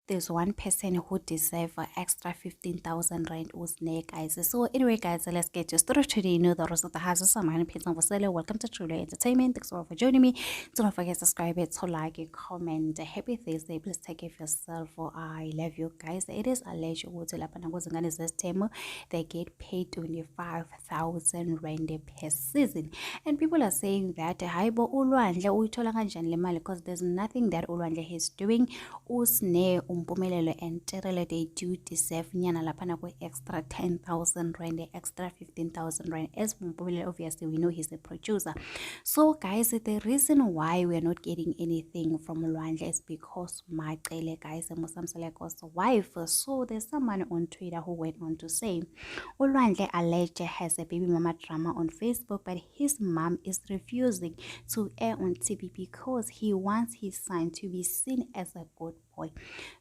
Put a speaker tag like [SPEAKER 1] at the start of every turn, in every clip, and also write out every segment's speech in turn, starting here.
[SPEAKER 1] there's one person who deserves extra 15,000 rand usne, guys. So anyway, guys, let's get just started today. You know the rest of the houses. I'm going to welcome to True Entertainment. Thanks for joining me. Don't forget to subscribe it, to like it, comment. Happy Thursday. Please take care of yourself. For I love you, guys. It is alleged they get paid 25,000 rand per season, and people are saying that haibo ulwandle uyithola kanjani le mali, because there's nothing that ulwandle is doing. Usne umpumelelo and Terele, they do deserve nyana lapana kwe extra 10,000 rand, extra 15,000 rand. As Umpumelelo, obviously we know he's a producer. So guys, the reason why we are not getting anything from Lwandle is because Macele, guys, and Musamseleko's wife. So there's someone on Twitter who went on to say Lwandle alleged has a baby mama drama on Facebook, but his mom is refusing to air on TV because he wants his son to be seen as a good boy.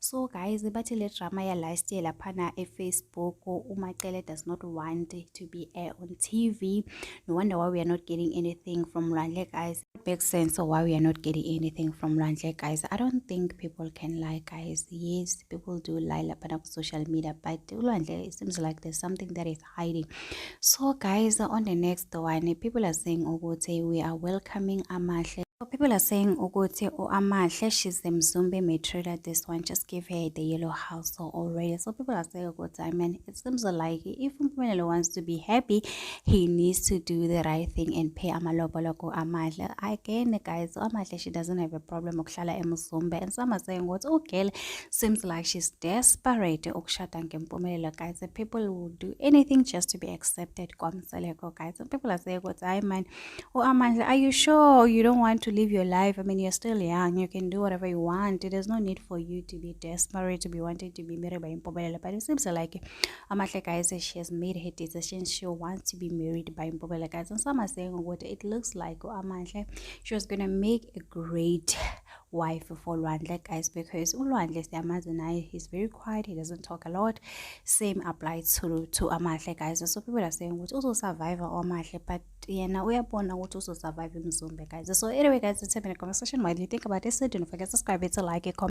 [SPEAKER 1] So guys, bathi le drama ya last year laphana Facebook, uMacele does not want to be aired on TV. No wonder why we are not getting anything from Lwandle, guys. It makes sense why we are not getting anything from Lwandle, guys. I don't think people can lie, guys. Yes, people do lie laphana on social media, but Lwandle, it seems like there's something that is hiding. So guys, on the next one, people are saying Ogote, we are welcoming Amahle. So people are saying Ogote or Amahle, she's the Mzumbe matrida. This one just give her the yellow house already. So people are saying Ogote, I mean, it seems like if Mpumelelo wants to be happy, he needs to do the right thing and pay Amalobolo Amahle. Again, guys, Amahle, she doesn't have a problem Okshala Mzumbe. And some are saying what okay, seems like she's desperate Okshata Mpumelelo, guys. The people will do anything just to be accepted. Guys, some people are saying what I mean. Oh, Amahle, are you sure you don't want to live your life? I mean, you're still young, you can do whatever you want. There's no need for you to be desperate to be wanting to be married by Mpumelelo. But it seems like Amahle, guys, she has made her decision. She wants to be married by Mpumelelo, guys. And some are saying what it looks like Amahle, she was gonna make a great wife for Lwandle, guys, because Lwandle, the Amazon, he's very quiet, he doesn't talk a lot. Same applies to Amahle, guys. So people are saying what also survive Amahle, but yeah, now we are born what also survive Mzumbe, guys. So anyway, guys, let's have a conversation. What do you think about this? Don't forget to subscribe, to like it, comment.